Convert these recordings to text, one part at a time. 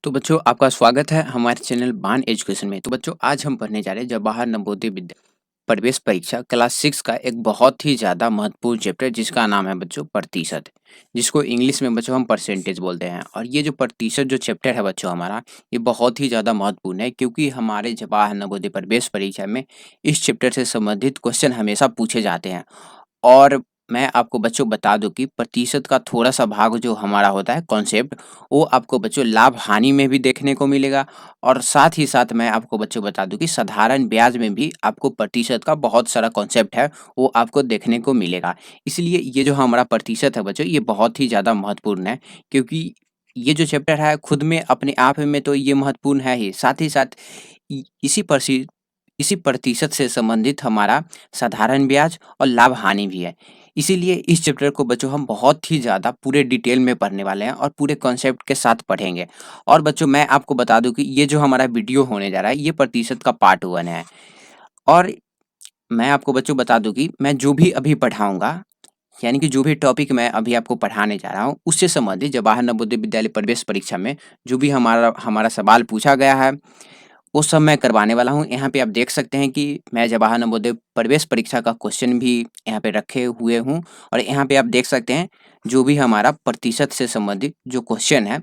तो बच्चों आपका स्वागत है हमारे चैनल बान एजुकेशन में। तो बच्चों आज हम पढ़ने जा रहे हैं जवाहर नवोदय विद्या प्रवेश परीक्षा क्लास 6 का एक बहुत ही ज़्यादा महत्वपूर्ण चैप्टर जिसका नाम है बच्चों प्रतिशत, जिसको इंग्लिश में बच्चों हम परसेंटेज बोलते हैं। और ये जो प्रतिशत जो चैप्टर है बच्चों हमारा, ये बहुत ही ज़्यादा महत्वपूर्ण है क्योंकि हमारे जवाहर नवोदय प्रवेश परीक्षा में इस चैप्टर से संबंधित क्वेश्चन हमेशा पूछे जाते हैं। और मैं आपको बच्चों बता दूं कि प्रतिशत का थोड़ा-सा भाग जो हमारा होता है कॉन्सेप्ट, वो आपको बच्चों लाभ-हानि में भी देखने को मिलेगा। और साथ ही साथ मैं आपको बच्चों बता दूं कि साधारण ब्याज में भी आपको प्रतिशत का बहुत सारा कॉन्सेप्ट है, वो आपको देखने को मिलेगा। इसलिए ये जो हमारा प्रतिशत है बच्चों, ये बहुत ही ज़्यादा महत्वपूर्ण है क्योंकि ये जो चैप्टर है खुद में अपने आप में तो ये महत्वपूर्ण है ही साथ इ इसी प्रतिशत से संबंधित हमारा साधारण ब्याज और लाभ-हानि भी है। इसीलिए इस चैप्टर को बच्चों हम बहुत ही ज़्यादा पूरे डिटेल में पढ़ने वाले हैं और पूरे कॉन्सेप्ट के साथ पढ़ेंगे। और बच्चों मैं आपको बता दूँ कि ये जो हमारा वीडियो होने जा रहा है, ये प्रतिशत का पार्ट 1 है। और मैं आपको बच्चों बता दूँ कि मैं जो भी अभी पढ़ाऊँगा, यानी कि जो भी टॉपिक मैं अभी आपको पढ़ाने जा रहा हूँ, उससे संबंधित जवाहर नवोदय विद्यालय प्रवेश परीक्षा में जो भी हमारा हमारा सवाल पूछा गया है, वो सब मैं करवाने वाला हूँ। यहाँ पे आप देख सकते हैं कि मैं जवाहर नवोदय प्रवेश परीक्षा का क्वेश्चन भी यहाँ पे रखे हुए हूँ। और यहाँ पे आप देख सकते हैं जो भी हमारा प्रतिशत से संबंधित जो क्वेश्चन है,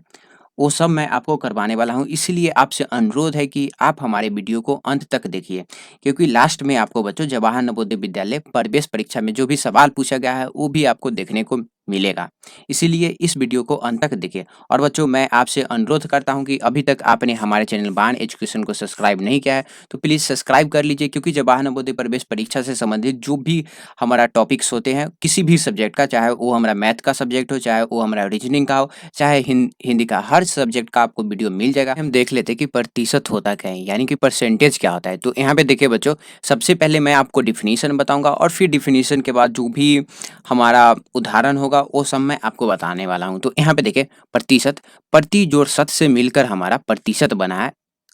वो सब मैं आपको करवाने वाला हूँ। इसलिए आपसे अनुरोध है कि आप हमारे वीडियो को अंत तक देखिए, क्योंकि लास्ट में आपको बच्चों जवाहर नवोदय विद्यालय प्रवेश परीक्षा में जो भी सवाल पूछा गया है, वो भी आपको देखने को मिलेगा। इसीलिए इस वीडियो को अंत तक देखिए। और बच्चों मैं आपसे अनुरोध करता हूँ कि अभी तक आपने हमारे चैनल बान एजुकेशन को सब्सक्राइब नहीं किया है, तो प्लीज़ सब्सक्राइब कर लीजिए क्योंकि जवाहर नवोदय प्रवेश परीक्षा से संबंधित जो भी हमारा टॉपिक्स होते हैं, किसी भी सब्जेक्ट का, चाहे वो हमारा मैथ का सब्जेक्ट हो, चाहे वो हमारा रीजनिंग का हो, चाहे हिंदी का, हर सब्जेक्ट का आपको वीडियो मिल जाएगा। हम देख लेते हैं कि प्रतिशत होता क्या है, यानी कि परसेंटेज क्या होता है। तो यहाँ पे देखिए बच्चों, सबसे पहले मैं आपको डिफिनीशन बताऊंगा और फिर डिफिनीशन के बाद जो भी हमारा उदाहरण होगा वो सब मैं आपको बताने वाला हूँ। तो यहाँ पे देखिए प्रतिशत, प्रति जोड़ शत से मिलकर हमारा प्रतिशत बना है,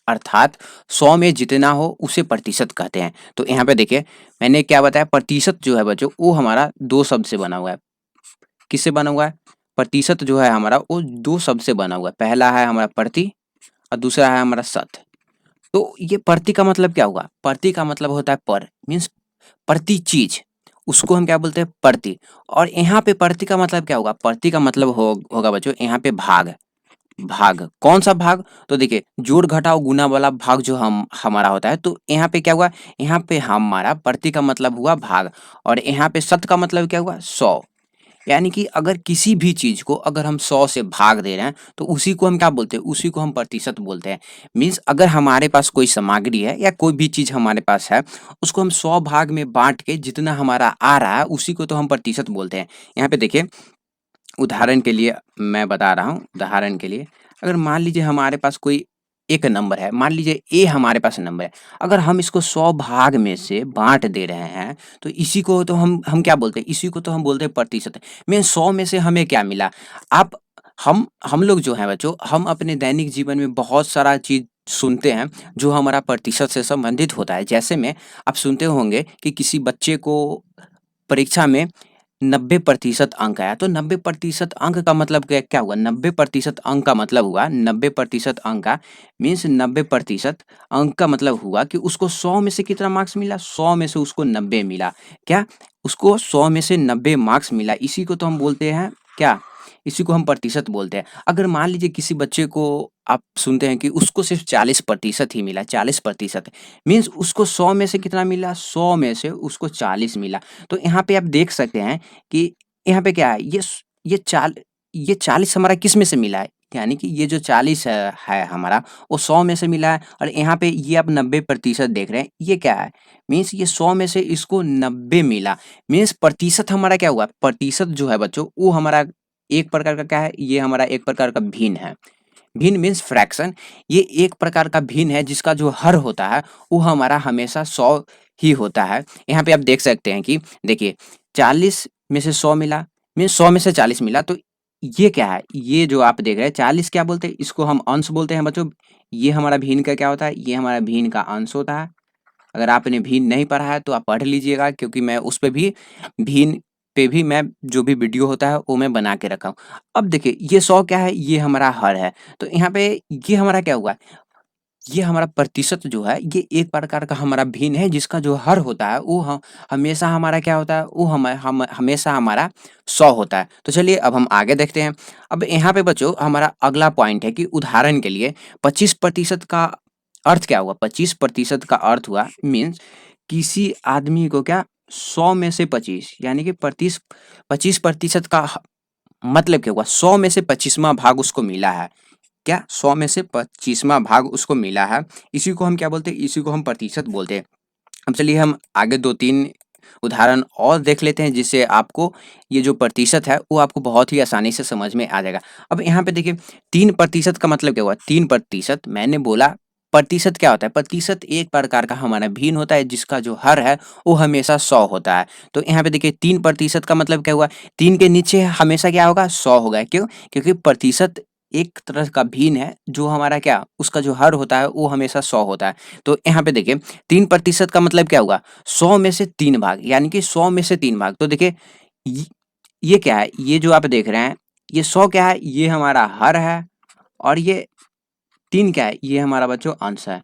अर्थात 100 में जितना हो उसे प्रतिशत कहते हैं। तो यहाँ पे देखिए मैंने क्या बताया, प्रतिशत जो है बच्चों वो हमारा 2 शब्द से बना हुआ है। किससे बना हुआ है? प्रतिशत जो है हमारा वो 2 शब्द से बना हुआ है। पहला है हमारा प्रति और दूसरा है हमारा शत। तो ये प्रति का मतलब क्या हुआ? प्रति का मतलब होता है पर, मीन्स प्रति चीज़, उसको हम क्या बोलते हैं? प्रति। और यहाँ पे प्रति का मतलब क्या होगा? प्रति का मतलब होगा बच्चों यहाँ पे भाग। भाग, कौन-सा भाग? तो देखिए जोड़ घटाव गुणा वाला भाग जो हम हमारा होता है, तो यहाँ पे क्या हुआ? यहाँ पे हमारा प्रति का मतलब हुआ भाग और यहाँ पे शत का मतलब क्या हुआ? 100। यानी कि अगर किसी भी चीज़ को अगर हम 100 से भाग दे रहे हैं, तो उसी को हम क्या बोलते हैं? उसी को हम प्रतिशत बोलते हैं। मीन्स अगर हमारे पास कोई सामग्री है या कोई भी चीज़ हमारे पास है, उसको हम 100 भाग में बाँट के जितना हमारा आ रहा है, उसी को तो हम प्रतिशत बोलते हैं। यहाँ पे देखिए, उदाहरण के लिए मैं बता रहा हूँ, उदाहरण के लिए, अगर मान लीजिए हमारे पास कोई एक नंबर है, मान लीजिए ए हमारे पास नंबर है, अगर हम इसको 100 भाग में से बाँट दे रहे हैं, तो इसी को तो हम क्या बोलते हैं? इसी को तो हम बोलते हैं प्रतिशत। मीन्स 100 में से हमें क्या मिला? आप हम लोग जो हैं बच्चों, हम अपने दैनिक जीवन में बहुत सारा चीज़ सुनते हैं, जो हमारा प्रतिशत से संबंधित होता है। जैसे में आप सुनते होंगे कि किसी बच्चे को परीक्षा में 90% अंक आया, तो 90% अंक का मतलब क्या क्या हुआ? 90% अंक का मतलब हुआ 90% अंक का मीन्स 90% अंक का मतलब हुआ कि उसको 100 में से कितना मार्क्स मिला? 100 में से उसको 90 मिला। क्या? उसको 100 में से 90 मार्क्स मिला। इसी को तो हम बोलते हैं क्या? इसी को हम प्रतिशत बोलते हैं। अगर मान लीजिए किसी बच्चे को आप सुनते हैं कि उसको सिर्फ़ 40% ही मिला, 40% मीन्स उसको 100 में से कितना मिला? 100 में से उसको 40 मिला। तो यहाँ पे आप देख सकते हैं कि यहाँ पे क्या है, ये 40 हमारा किस में से मिला है? यानी कि ये जो 40 है हमारा, वो 100 में से मिला है और यहाँ पे ये आप 90% देख रहे हैं, ये क्या है? मीन्स ये 100 में से इसको 90 मिला, मीन्स प्रतिशत हमारा क्या हुआ? प्रतिशत जो है बच्चों, वो हमारा एक प्रकार का क्या है? ये हमारा एक प्रकार का भिन्न है। भिन्न मीन्स फ्रैक्शन, ये एक प्रकार का भिन्न है जिसका जो हर होता है, वो हमारा हमेशा 100 ही होता है। यहाँ पे आप देख सकते हैं कि देखिए 40 में से 100 मिला, मीन्स 100 में से 40 मिला, तो ये क्या है? ये जो आप देख रहे हैं 40 क्या बोलते हैं? इसको हम अंश बोलते हैं बच्चों। ये हमारा भिन्न का क्या होता है? ये हमारा भिन्न का अंश होता है। अगर आपने भिन्न नहीं पढ़ा है तो आप पढ़ लीजिएगा, क्योंकि मैं उस पे भी भिन्न पे भी मैं जो भी वीडियो होता है वो मैं बना के रखा हूँ। अब देखिए ये 100 क्या है, ये हमारा हर है। तो यहाँ पे ये हमारा क्या हुआ, ये हमारा प्रतिशत जो है ये एक प्रकार का हमारा भिन्न है जिसका जो हर होता है वो हमेशा हमारा क्या होता है, वो हम हमेशा हमारा 100 होता है। तो चलिए अब हम आगे देखते हैं। अब यहाँ पे बच्चों हमारा अगला पॉइंट है कि उदाहरण के लिए 25% का अर्थ क्या हुआ? 25% का अर्थ हुआ मीन्स किसी आदमी को क्या 100 में से 25 यानी कि 25% का मतलब क्या हुआ? 100 में से 25वां भाग उसको मिला है। क्या 100 में से 25वां भाग उसको मिला है। इसी को हम क्या बोलते हैं? इसी को हम प्रतिशत बोलते हैं। अब चलिए हम आगे 2-3 उदाहरण और देख लेते हैं जिससे आपको ये जो प्रतिशत है वो आपको बहुत ही आसानी से समझ में आ जाएगा। अब यहाँ पे देखिए 3% का मतलब क्या हुआ? 3% मैंने बोला प्रतिशत क्या होता है? प्रतिशत एक प्रकार का हमारा भिन्न होता है जिसका जो हर है वो हमेशा 100 होता है। तो यहाँ पे देखिए 3% का मतलब क्या हुआ? 3 के नीचे हमेशा क्या होगा? 100 होगा। क्यों? क्योंकि प्रतिशत एक तरह का भिन्न है जो हमारा क्या उसका जो हर होता है वो हमेशा 100 होता है। तो यहाँ पे देखिए 3% का मतलब क्या हुआ? 100 में से 3 भाग यानी कि 100 में से 3 भाग। तो देखिए य ये क्या है? ये जो आप देख रहे हैं, ये 100 क्या है? ये हमारा हर है और ये 3 क्या है? ये हमारा बच्चों अंश है।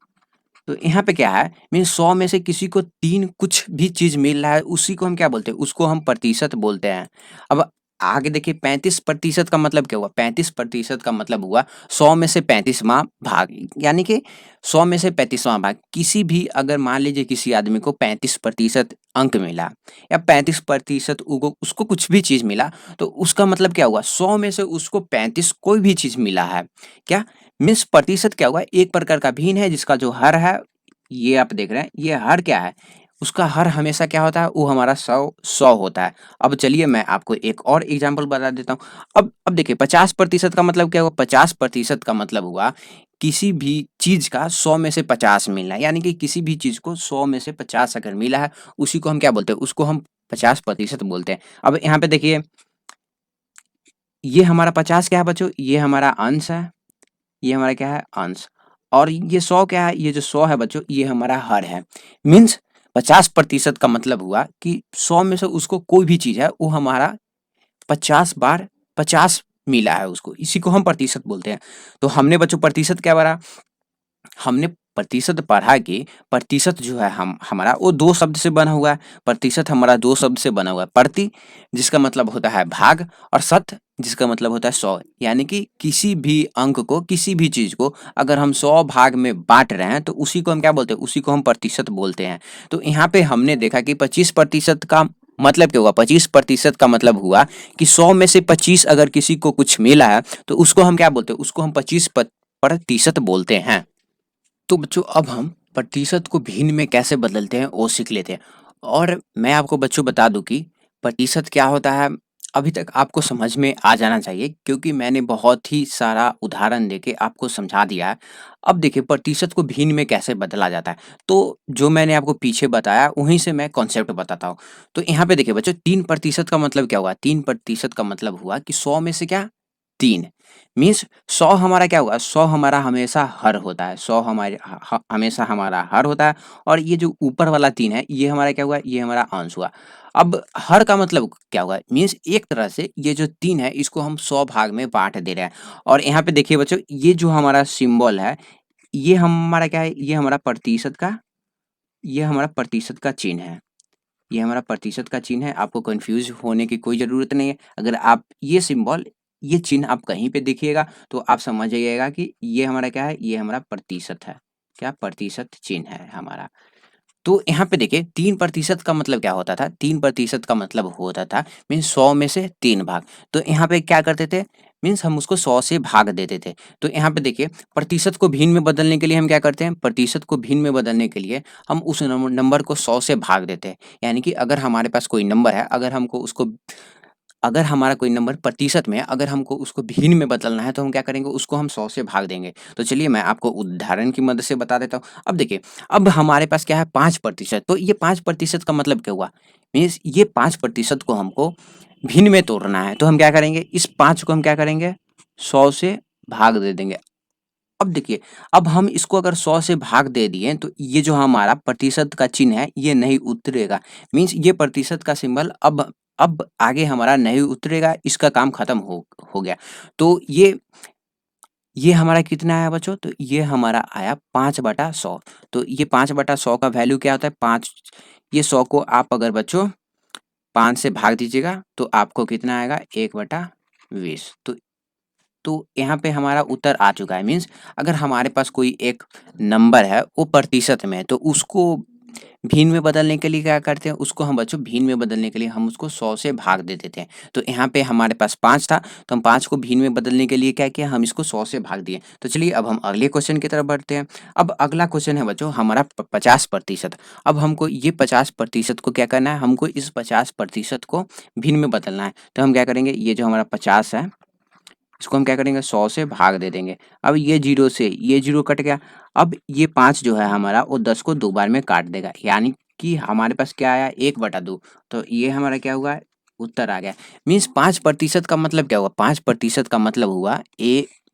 तो यहाँ पे क्या है मीन्स 100 में से किसी को 3 कुछ भी चीज़ मिल रहा है, उसी को हम क्या बोलते हैं? उसको हम प्रतिशत बोलते हैं। अब आगे देखिए 35% का मतलब क्या हुआ? 35% का मतलब हुआ 100 में से 35वां भाग यानी कि 100 में से 35वां भाग। किसी भी अगर मान लीजिए किसी आदमी को 35% अंक मिला या 35% उको उसको कुछ भी चीज़ मिला, तो उसका मतलब क्या हुआ? 100 में से उसको 35 कोई भी चीज़ मिला है। क्या? मीन्स प्रतिशत क्या हुआ? एक प्रकार का भिन्न है जिसका जो हर है ये आप देख रहे हैं, ये हर क्या है? उसका हर हमेशा क्या होता है? वो हमारा 100 होता है। अब चलिए मैं आपको एक और एग्ज़ाम्पल बता देता हूँ। अब देखिए 50% का मतलब क्या हुआ? 50% का मतलब हुआ किसी भी चीज़ का 100 में से 50 मिलना है। यानी कि किसी भी चीज़ को 100 में से 50 अगर मिला है, उसी को हम क्या बोलते हैं? उसको हम 50% बोलते हैं। अब यहाँ पे देखिए, ये हमारा 50 क्या है बच्चों? ये हमारा अंश है। ये हमारा क्या है? अंश। और ये 100 क्या है? ये जो 100 है बच्चों ये हमारा हर है। मीन्स 50% का मतलब हुआ कि 100 में से उसको कोई भी चीज़ है वो हमारा 50 बार 50 मिला है उसको, इसी को हम प्रतिशत बोलते हैं। तो हमने बच्चों प्रतिशत क्या पढ़ा? हमने प्रतिशत पढ़ा कि प्रतिशत जो है हम हमारा वो 2 शब्द से बना हुआ है। प्रतिशत हमारा 2 शब्द से बना हुआ है। प्रति जिसका मतलब होता है भाग और शत जिसका मतलब होता है 100। यानी कि किसी भी अंक को, किसी भी चीज़ को अगर हम 100 भाग में बाँट रहे हैं तो उसी को हम क्या बोलते हैं? उसी को हम प्रतिशत बोलते हैं। तो यहाँ पे हमने देखा कि 25% का मतलब क्या हुआ? 25% का मतलब हुआ कि 100 में से 25 अगर किसी को कुछ मिला है तो उसको हम क्या बोलते हैं? उसको हम 25% बोलते हैं। तो बच्चों अब हम प्रतिशत को भिन्न में कैसे बदलते हैं वो सीख लेते हैं। और मैं आपको बच्चों बता दूं कि प्रतिशत क्या होता है, अभी तक आपको समझ में आ जाना चाहिए क्योंकि मैंने बहुत ही सारा उदाहरण देके आपको समझा दिया है। अब देखिए प्रतिशत को भिन्न में कैसे बदला जाता है। तो जो मैंने आपको पीछे बताया वहीं से मैं कॉन्सेप्ट बताता हूँ। तो यहाँ पे देखिए बच्चों 3% का मतलब क्या हुआ? 3% का मतलब हुआ कि 100 में से क्या? 3 मीन्स 100 हमारा क्या हुआ? 100 हमारा हमेशा हर होता है। 100 हमारे हमेशा हमारा हर होता है और ये जो ऊपर वाला 3 है ये हमारा क्या हुआ? ये हमारा अंश हुआ। अब हर का मतलब क्या हुआ? मीन्स एक तरह से ये जो 3 है इसको हम 100 भाग में बाँट दे रहे हैं। और यहाँ पे देखिए बच्चों ये जो हमारा सिंबल है ये हमारा क्या है? ये हमारा प्रतिशत का चिन्ह है। ये हमारा प्रतिशत का चिन्ह है। आपको कन्फ्यूज़ होने की कोई ज़रूरत नहीं है। अगर आप ये सिंबल, ये चिन्ह आप कहीं पे देखिएगा तो आप समझ जाइएगा कि ये हमारा क्या है? ये हमारा प्रतिशत है। क्या? प्रतिशत चिन्ह है हमारा। तो यहाँ पे देखिए 3% का मतलब क्या होता था? 3% का मतलब होता था मीन्स 100 में से 3 भाग। तो यहाँ पे क्या करते थे? मीन्स हम उसको 100 से भाग देते थे। तो यहाँ पे देखिए प्रतिशत को भिन्न में बदलने के लिए हम क्या करते हैं? प्रतिशत को भिन्न में बदलने के लिए हम उस नंबर को 100 से भाग देते हैं। यानी कि अगर हमारे पास कोई नंबर है, अगर हमारा कोई नंबर प्रतिशत में है, अगर हमको उसको भिन्न में बदलना है तो हम क्या करेंगे? उसको हम 100 से भाग देंगे। तो चलिए मैं आपको उदाहरण की मदद से बता देता हूँ। अब देखिए, अब हमारे पास क्या है? 5%। तो ये 5% का मतलब क्या हुआ? मीन्स ये 5% को हमको भिन्न में तोड़ना है। तो हम क्या करेंगे? इस 5 को हम क्या करेंगे? 100 से भाग दे देंगे। अब देखिए, अब हम इसको अगर 100 से भाग दे दिए तो ये जो हमारा प्रतिशत का चिन्ह है ये नहीं उतरेगा। मीन्स ये प्रतिशत का सिंबल अब आगे हमारा नहीं उतरेगा, इसका काम खत्म हो गया। तो ये हमारा कितना आया बच्चों? तो ये हमारा आया 5/100। तो ये 5/100 का वैल्यू क्या होता है? 5। ये 100 को आप अगर बच्चों 5 से भाग दीजिएगा तो आपको कितना आएगा? 1/20। तो यहाँ पे हमारा उत्तर आ चुका है। मीन्स अगर हमारे पास कोई एक नंबर है वो प्रतिशत में है, तो उसको भिन्न में बदलने के लिए क्या करते हैं? उसको हम बच्चों भिन्न में बदलने के लिए हम उसको 100 से भाग दे देते हैं। तो यहाँ पे हमारे पास 5 था, तो हम 5 को भिन्न में बदलने के लिए क्या किया? हम इसको 100 से भाग दिए। तो चलिए अब हम अगले क्वेश्चन की तरफ बढ़ते हैं। अब अगला क्वेश्चन है बच्चों हमारा 50%। अब हमको ये 50% को क्या करना है? हमको इस 50% को भिन्न में बदलना है। तो हम क्या करेंगे? ये जो हमारा 50 है, इसको हम क्या करेंगे? 100 से भाग दे देंगे। अब ये 0 से ये 0 कट गया। अब ये 5 जो है हमारा वो 10 को 2 बार में काट देगा, यानी कि हमारे पास क्या आया? 1/2। तो ये हमारा क्या हुआ? उत्तर आ गया। मीन्स 5% का मतलब क्या हुआ? 5% का मतलब हुआ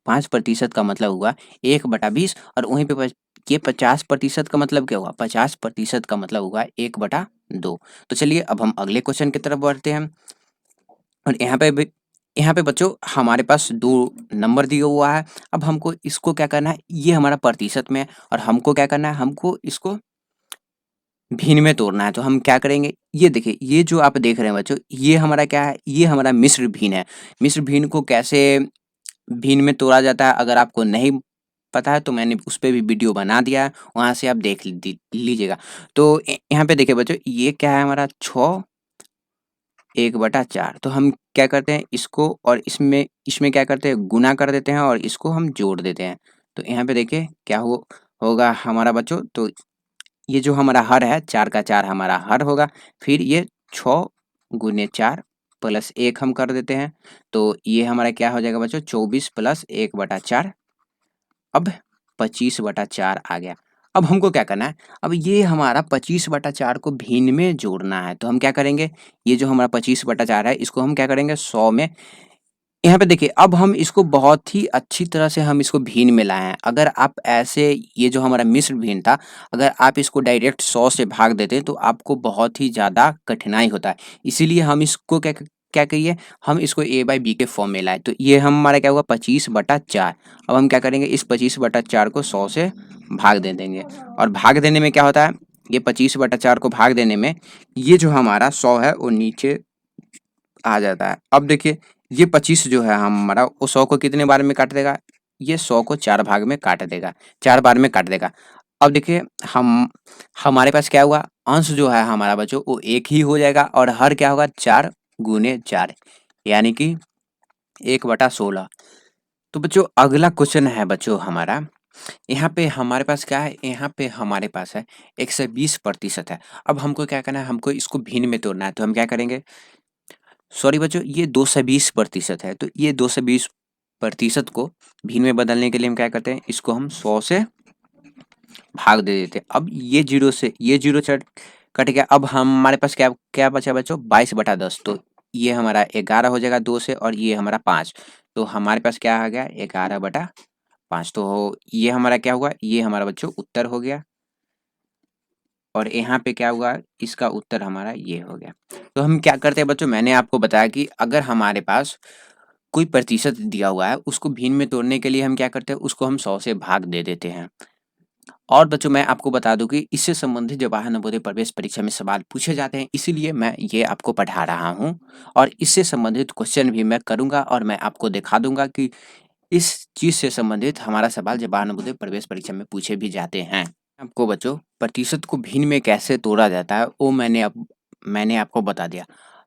5% का मतलब हुआ 1/20। और वहीं पे ये 50% का मतलब क्या हुआ? 50% का मतलब हुआ 1/2। तो चलिए अब हम अगले क्वेश्चन की तरफ बढ़ते हैं। और यहाँ पे बच्चों हमारे पास 2 नंबर दिया हुआ है। अब हमको इसको क्या करना है? ये हमारा प्रतिशत में है और हमको क्या करना है? हमको इसको भिन्न में तोड़ना है। तो हम क्या करेंगे? ये देखिए, ये जो आप देख रहे हैं बच्चों, ये हमारा क्या है? ये हमारा मिश्र भिन्न है। मिश्र भिन्न को कैसे भिन्न में तोड़ा जाता है, अगर आपको नहीं पता है तो मैंने उस पे भी वीडियो बना दिया है, वहाँ से आप देख लीजिएगा। तो यहाँ पे देखिए बच्चों, ये क्या है हमारा? 6 1/4। तो हम क्या करते हैं? इसको और इसमें क्या करते हैं? गुना कर देते हैं और इसको हम जोड़ देते हैं। तो यहाँ पे देखिए क्या होगा हमारा बच्चों? तो ये जो हमारा हर है, 4 का 4 हमारा हर होगा। फिर ये 6 गुने 4 प्लस 1 हम कर देते हैं। तो ये हमारा क्या हो जाएगा बच्चों? 24 प्लस 1/4। अब 25/4 आ गया। अब हमको क्या करना है? अब ये हमारा 25/4 को भिन्न में जोड़ना है। तो हम क्या करेंगे? ये जो हमारा 25/4 है, इसको हम क्या करेंगे? 100 में। यहाँ पे देखिए, अब हम इसको बहुत ही अच्छी तरह से हम इसको भिन्न में लाए हैं। अगर आप ऐसे, ये जो हमारा मिश्र भिन्न था, अगर आप इसको डायरेक्ट 100 से भाग देते तो आपको बहुत ही ज़्यादा कठिनाई होता है। इसीलिए हम इसको क्या क्या कहिए? हम इसको a/b के फॉर्म में लाए। तो ये हमारा क्या हुआ? 25/4। अब हम क्या करेंगे? इस 25/4 को 100 से भाग दे देंगे। और भाग देने में क्या होता है? ये 25/4 को भाग देने में ये जो हमारा 100 है वो नीचे आ जाता है। अब देखिए, ये 25 जो है हमारा, वो 100 को कितने बार में काट देगा? ये 100 को 4 भाग में काट देगा, 4 बार में काट देगा। अब देखिए, हमारे पास क्या हुआ? अंश जो है हमारा बच्चों वो 1 ही हो जाएगा और हर क्या होगा? 4 गुने 4, यानी कि 1/16। तो बच्चों अगला क्वेश्चन है बच्चों हमारा, यहाँ पे हमारे पास क्या है? यहाँ पे हमारे पास है 120% है। अब हमको क्या करना है? हमको इसको भिन्न में तोड़ना है। तो हम क्या करेंगे? सॉरी बच्चों, ये 220% है। तो ये 220% को भिन्न में बदलने के लिए हम क्या करते हैं? इसको हम 100 से भाग दे देते हैं। अब ये 0 से ये 0 चट कट गया। अब हमारे पास क्या क्या बचा बच्चों? 22/10। तो ये हमारा 11 हो जाएगा 2 से, और ये हमारा 5। तो हमारे पास क्या आ गया? 11/5। तो ये हमारा क्या हुआ? ये हमारा बच्चों उत्तर हो गया। और यहाँ पे क्या हुआ? इसका उत्तर हमारा ये हो गया। तो हम क्या करते हैं बच्चों? मैंने आपको बताया कि अगर हमारे पास कोई प्रतिशत दिया हुआ है, उसको भिन्न में तोड़ने के लिए हम क्या करते हैं? उसको हम 100 से भाग दे देते हैं। और बच्चों मैं आपको बता दूं कि इससे संबंधित जवाहर नवोदय प्रवेश परीक्षा में सवाल पूछे जाते हैं, इसीलिए मैं ये आपको पढ़ा रहा हूं। और इससे संबंधित क्वेश्चन भी मैं करूंगा और मैं आपको दिखा दूंगा कि इस चीज से संबंधित हमारा सवाल जवाहर नवोदय प्रवेश परीक्षा में पूछे भी जाते हैं। आपको बच्चों प्रतिशत को भिन्न में कैसे तोड़ा जाता है वो मैंने आपको बता दिया।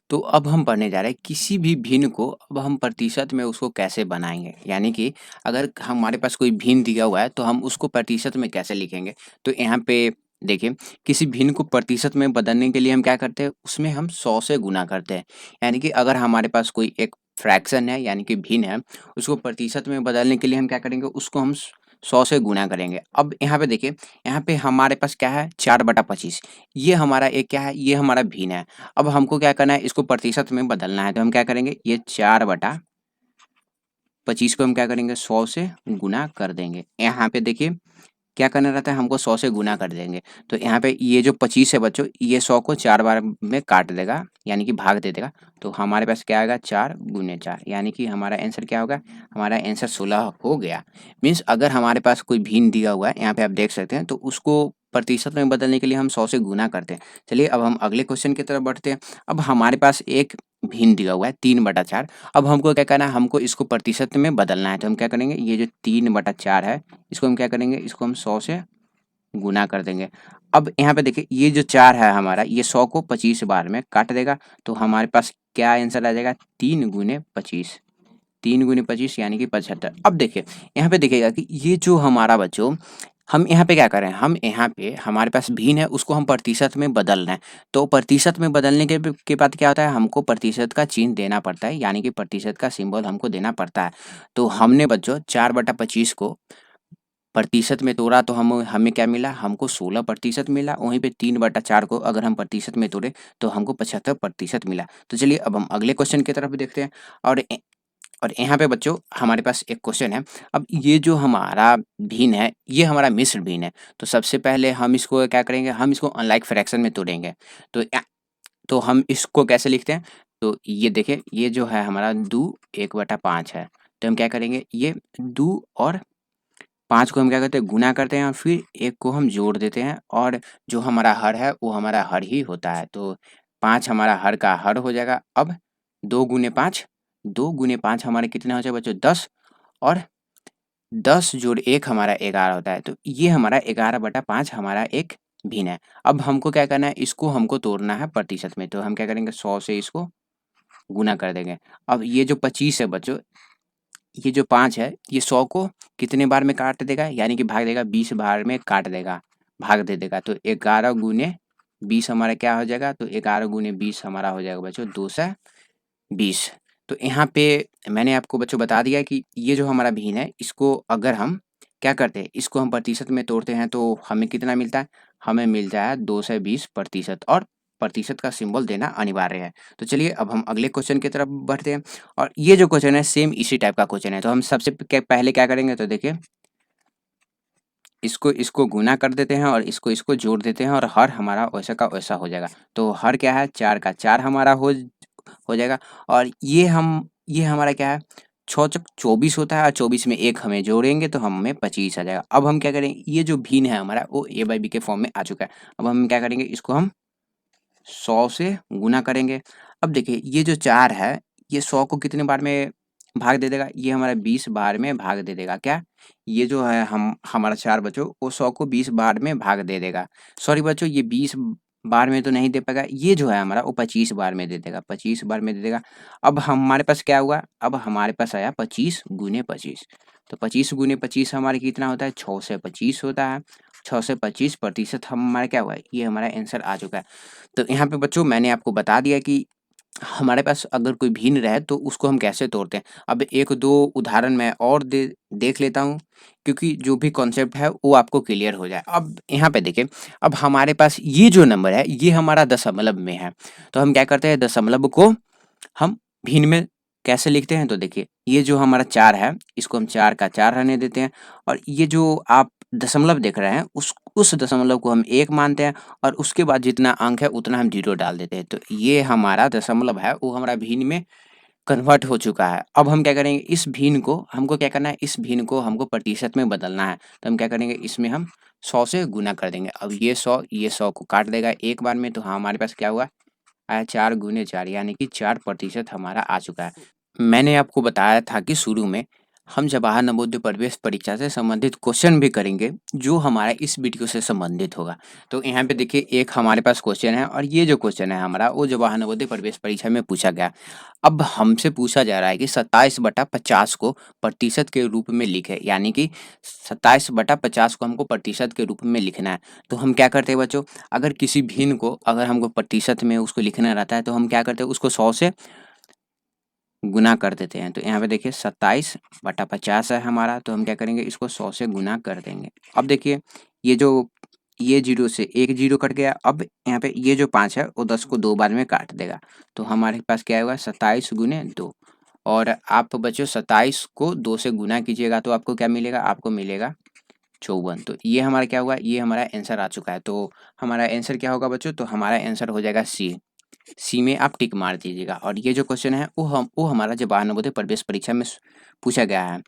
तो अब हम पढ़ने जा रहे हैं किसी भी भिन्न को अब हम प्रतिशत में उसको कैसे बनाएंगे, यानी कि अगर हमारे पास कोई भिन्न दिया हुआ है तो हम उसको प्रतिशत में कैसे लिखेंगे। तो यहाँ पे देखिए, किसी भिन्न को प्रतिशत में बदलने के लिए हम क्या करते हैं? उसमें हम 100 से गुना करते हैं। यानी कि अगर हमारे पास कोई एक फ्रैक्शन है, यानी कि भिन्न है, उसको प्रतिशत में बदलने के लिए हम क्या करेंगे? उसको हम 100 से गुना करेंगे। अब यहाँ पे देखिए, यहाँ पे हमारे पास क्या है? 4/25। ये हमारा एक क्या है? ये हमारा भिन्न है। अब हमको क्या करना है? इसको प्रतिशत में बदलना है। तो हम क्या करेंगे? ये 4/25 को हम क्या करेंगे? 100 से गुना कर देंगे। यहाँ पे देखिए क्या करना रहता है, हमको 100 से गुना कर देंगे। तो यहाँ पे ये जो 25 है बच्चों, ये 100 को 4 बार में काट देगा, यानी कि भाग दे देगा। तो हमारे पास क्या आएगा, 4 गुने 4, यानी कि हमारा आंसर क्या होगा, हमारा आंसर 16 हो गया। मीन्स अगर हमारे पास कोई भिन्न दिया हुआ है, यहाँ पे आप देख सकते हैं, तो उसको प्रतिशत में बदलने के लिए हम 100 से गुना करते हैं। चलिए अब हम अगले क्वेश्चन की तरफ बढ़ते हैं। अब हमारे पास एक भिन्न दिया हुआ है 3/4। अब हमको क्या करना है, हमको इसको प्रतिशत में बदलना है। तो हम क्या करेंगे, ये जो 3/4 है, इसको हम क्या करेंगे, इसको हम 100 से गुना कर देंगे। अब यहाँ पे देखिए, ये जो 4 है हमारा, ये 100 को 25 बार में काट देगा। तो हमारे पास क्या आंसर आ जाएगा, 3 गुने 25। 3 गुने 25 यानी कि 75। अब देखिए, यहाँ पे देखिएगा कि ये जो हमारा बच्चों, हम यहाँ पे क्या कर रहे हैं, हम यहाँ पे हमारे पास भिन्न है, उसको हम प्रतिशत में बदल रहे हैं। तो प्रतिशत में बदलने के बाद क्या होता है, हमको प्रतिशत का चिन्ह देना पड़ता है, यानी कि प्रतिशत का सिंबल हमको देना पड़ता है। तो हमने बच्चों 4/25 को प्रतिशत में तोड़ा, तो हमें क्या मिला, हमको 16% मिला। वहीं पे 3/4 को अगर हम प्रतिशत में तोड़े, तो हमको 75% मिला। तो चलिए अब हम अगले क्वेश्चन की तरफ देखते हैं। और यहाँ पे बच्चों हमारे पास एक क्वेश्चन है। अब ये जो हमारा भिन्न है, ये हमारा मिश्र भिन्न है। तो सबसे पहले हम इसको क्या करेंगे, हम इसको अनलाइक फ्रैक्शन में तोड़ेंगे। तो तो हम इसको कैसे लिखते हैं, तो ये देखिए, ये जो है हमारा 2 1/5 है। तो हम क्या करेंगे, ये 2 और 5 को हम क्या करते हैं, गुना करते हैं, और फिर 1 को हम जोड़ देते हैं, और जो हमारा हर है वो हमारा हर ही होता है। तो 5 हमारा हर का हर हो जाएगा। अब 2 गुने 5, 2 गुने 5 हमारे कितने हो जाए बच्चों, 10, और 10 जोड़ 1 हमारा 11 होता है। तो ये हमारा 11/5 हमारा एक भिन्न है। अब हमको क्या करना है, इसको हमको तोड़ना है प्रतिशत में। तो हम क्या करेंगे, 100 से इसको गुना कर देंगे। अब ये जो 25 है बच्चों, ये जो 5 है, ये 100 को कितने बार में काट देगा, यानी कि भाग देगा, 20 बार में काट देगा, भाग दे देगा। तो 11 गुने 20 हमारा क्या हो जाएगा, तो 11 गुने 20 हमारा हो जाएगा बच्चों 220। तो यहाँ पे मैंने आपको बच्चों बता दिया कि ये जो हमारा भिन्न है, इसको अगर हम क्या करते हैं, इसको हम प्रतिशत में तोड़ते हैं, तो हमें कितना मिलता है, हमें मिलता है 220%, और प्रतिशत का सिंबल देना अनिवार्य है। तो चलिए अब हम अगले क्वेश्चन की तरफ बढ़ते हैं। और ये जो क्वेश्चन है सेम इसी टाइप का क्वेश्चन है। तो हम सबसे पहले क्या करेंगे, तो देखिए, इसको गुना कर देते हैं, और इसको जोड़ देते हैं, और हर हमारा वैसा का वैसा हो जाएगा। तो हर क्या है, 4 का 4 हमारा हो जाएगा। और ये हमारा क्या है, 6 चौक 24 होता है, और 24 में 1 हमें जोड़ेंगे तो हमें 25 आ जाएगा। अब हम क्या करेंगे, ये जो भिन्न है हमारा, वो a/b के फॉर्म में आ चुका है। अब हम क्या करेंगे, इसको हम 100 से गुना करेंगे। अब देखिए, ये जो 4 है, ये 100 को कितने बार में भाग दे देगा, ये हमारा 20 बार में भाग दे देगा। क्या, ये जो है हमारा 4 बच्चों, वो 100 को 20 बार में भाग दे देगा। सॉरी बच्चों, ये 20 बार में तो नहीं दे पाएगा, ये जो है हमारा वो 25 बार में दे देगा, 25 बार में दे देगा। अब हमारे पास क्या हुआ, अब हमारे पास आया 25 गुने 25। तो 25 गुने 25 हमारे कितना होता है, 6 से 25 होता है। 6 से 25% हमारा क्या हुआ है, ये हमारा आंसर आ चुका है। तो यहाँ पे बच्चों मैंने आपको बता दिया कि हमारे पास अगर कोई भिन्न रहे तो उसको हम कैसे तोड़ते हैं। अब 1-2 उदाहरण मैं और देख लेता हूँ, क्योंकि जो भी कॉन्सेप्ट है वो आपको क्लियर हो जाए। अब यहाँ पे देखिए, अब हमारे पास ये जो नंबर है, ये हमारा दशमलव में है। तो हम क्या करते हैं, दशमलव को हम भिन्न में कैसे लिखते हैं, तो देखिए, ये जो हमारा 4 है, इसको हम 4 का 4 रहने देते हैं, और ये जो आप दशमलव देख रहे हैं, उस दशमलव को हम 1 मानते हैं, और उसके बाद जितना अंक है उतना हम 0 डाल देते हैं। तो ये हमारा दशमलव है, वो हमारा भिन्न में कन्वर्ट हो चुका है। अब हम क्या करेंगे, इस भिन्न को हमको क्या करना है, इस भिन्न को हमको प्रतिशत में बदलना है। तो हम क्या करेंगे, इसमें हम 100 से गुना कर देंगे। अब ये 100 को काट देगा एक बार में, तो हमारे पास क्या हुआ, आया 4 गुने 4, यानी कि 4% हमारा आ चुका है। मैंने आपको बताया था कि शुरू में हम जवाहर नवोदय प्रवेश परीक्षा से संबंधित क्वेश्चन भी करेंगे, जो हमारा इस वीडियो से संबंधित होगा। तो यहाँ पे देखिए, एक हमारे पास क्वेश्चन है, और ये जो क्वेश्चन है हमारा, वो जवाहर नवोदय प्रवेश परीक्षा में पूछा गया। अब हमसे पूछा जा रहा है कि 27/50 को प्रतिशत के रूप में लिखे, यानी कि 27/50 को हमको प्रतिशत के रूप में लिखना है। तो हम क्या करते हैं बच्चों, अगर किसी भिन्न को अगर हमको प्रतिशत में उसको लिखना रहता है, तो हम क्या करते हैं, उसको 100 से गुना कर देते हैं। तो यहाँ पे देखिए, 27/50 है हमारा, तो हम क्या करेंगे, इसको 100 से गुना कर देंगे। अब देखिए, ये 0 से एक 0 कट गया। अब यहाँ पे ये जो 5 है, वो 10 को 2 बार में काट देगा। तो हमारे पास क्या होगा, 27 गुने 2। और आप बच्चों 27 को 2 से गुना कीजिएगा, तो आपको क्या मिलेगा, आपको मिलेगा 54। तो ये हमारा क्या हुआ, ये हमारा आंसर आ चुका है। तो हमारा आंसर क्या होगा बच्चों, तो हमारा आंसर हो जाएगा सी। सी में आप टिक मार दीजिएगा। और ये जो क्वेश्चन है वो हमारा जवाहर नवोदय प्रवेश परीक्षा में पूछा गया है।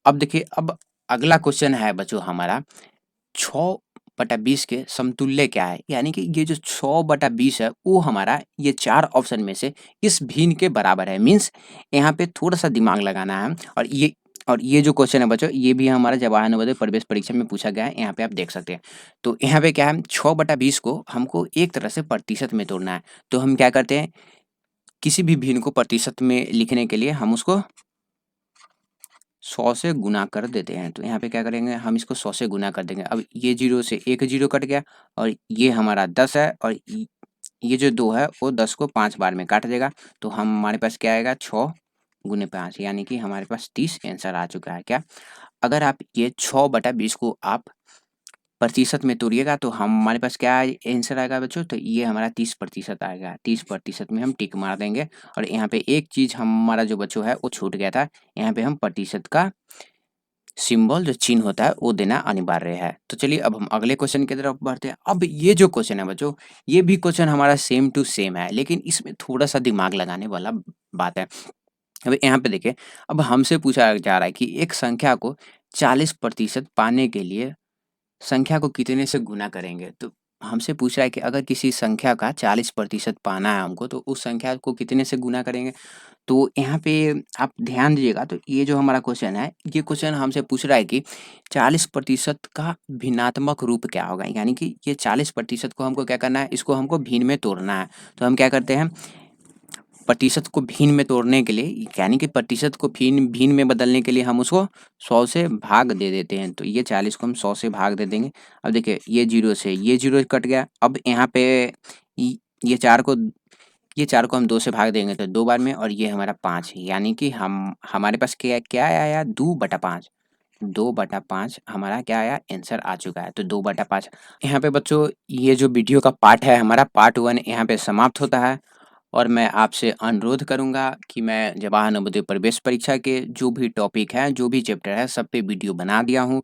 अब देखिए, अब अगला क्वेश्चन है बच्चों हमारा 6/20 के समतुल्य क्या है? यानी कि ये जो 6/20 है वो हमारा ये 4 ऑप्शन में से इस भिन्न के बराबर है। मीन्स यहाँ पे थोड़ा-सा दिमाग लगाना है। और ये जो क्वेश्चन है बच्चों, ये भी हमारा जवाहर नवोदय प्रवेश परीक्षा में पूछा गया है, यहाँ पे आप देख सकते हैं। तो यहाँ पे क्या है, 6/20 को हमको एक तरह से प्रतिशत में तोड़ना है। तो हम क्या करते हैं, किसी भी भिन्न को प्रतिशत में लिखने के लिए हम उसको 100 से गुना कर देते हैं। तो यहाँ पे क्या करेंगे, हम इसको 100 से गुना कर देंगे। अब ये 0 से एक 0 कट गया और ये हमारा 10 है और ये जो 2 है वो 10 को 5 बार में काट देगा। तो हमारे पास क्या आएगा, 6 गुने 5, यानी कि हमारे पास 30 आंसर आ चुका है। क्या, अगर आप ये 6/20 को आप प्रतिशत में तोड़िएगा तो हमारे पास क्या आंसर आएगा बच्चों, तो ये हमारा 30% आएगा। 30% में हम टिक मार देंगे। और यहाँ पे एक चीज़ हमारा जो बच्चों है वो छूट गया था, यहाँ पे हम प्रतिशत का सिंबल जो चिन्ह होता है वो देना अनिवार्य है। तो चलिए अब हम अगले क्वेश्चन की तरफ बढ़ते हैं। अब ये जो क्वेश्चन है बच्चों, ये भी क्वेश्चन हमारा सेम टू सेम है, लेकिन इसमें थोड़ा-सा दिमाग लगाने वाला बात है। अब यहाँ पे देखिए, अब हमसे पूछा जा रहा है कि एक संख्या को 40% पाने के लिए संख्या को कितने से गुना करेंगे? तो हमसे पूछ रहा है कि अगर किसी संख्या का 40% पाना है हमको, तो उस संख्या को कितने से गुना करेंगे? तो यहाँ पे आप ध्यान दीजिएगा, तो ये जो हमारा क्वेश्चन है, ये क्वेश्चन हमसे पूछ रहा है कि 40% का भिन्नात्मक रूप क्या होगा? यानी कि ये 40% को हमको क्या करना है, इसको हमको भिन्न में तोड़ना है। तो हम क्या करते हैं, प्रतिशत को भिन्न में तोड़ने के लिए, यानी कि प्रतिशत को भिन्न में बदलने के लिए हम उसको 100 से भाग दे देते हैं। तो ये 40 को हम 100 से भाग दे देंगे। अब देखिए, ये 0 से ये 0 कट गया। अब यहाँ पे इ ये 4 को हम 2 से भाग देंगे तो 2 बार में, और ये हमारा 5 है, यानी कि हमारे पास क्या क्या आया, 2/5। 2/5 हमारा क्या आया, आंसर आ चुका है। तो 2/5। यहाँ पे बच्चों ये जो वीडियो का पार्ट है हमारा पार्ट 1 यहाँ पे समाप्त होता है। और मैं आपसे अनुरोध करूँगा कि मैं जवाहर नवोदय प्रवेश परीक्षा के जो भी टॉपिक हैं, जो भी चैप्टर है, सब पे वीडियो बना दिया हूँ।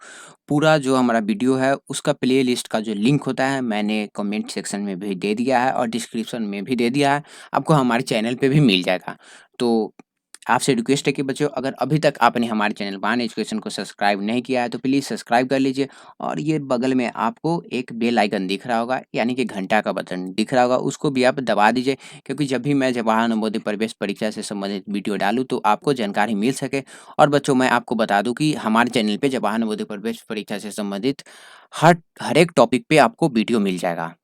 पूरा जो हमारा वीडियो है उसका प्लेलिस्ट का जो लिंक होता है मैंने कमेंट सेक्शन में भी दे दिया है और डिस्क्रिप्शन में भी दे दिया है। आपको हमारे चैनल पे भी मिल जाएगा। तो आपसे रिक्वेस्ट है कि बच्चों, अगर अभी तक आपने हमारे चैनल बान एजुकेशन को सब्सक्राइब नहीं किया है तो प्लीज़ सब्सक्राइब कर लीजिए। और ये बगल में आपको एक बेल आइकन दिख रहा होगा, यानी कि घंटा का बटन दिख रहा होगा, उसको भी आप दबा दीजिए, क्योंकि जब भी मैं जवाहर नवोदय प्रवेश परीक्षा से संबंधित वीडियो डालूँ तो आपको जानकारी मिल सके। और बच्चों, मैं आपको बता दूँ कि हमारे चैनल पे जवाहर नवोदय प्रवेश परीक्षा से संबंधित हर एक टॉपिक पे आपको वीडियो मिल जाएगा।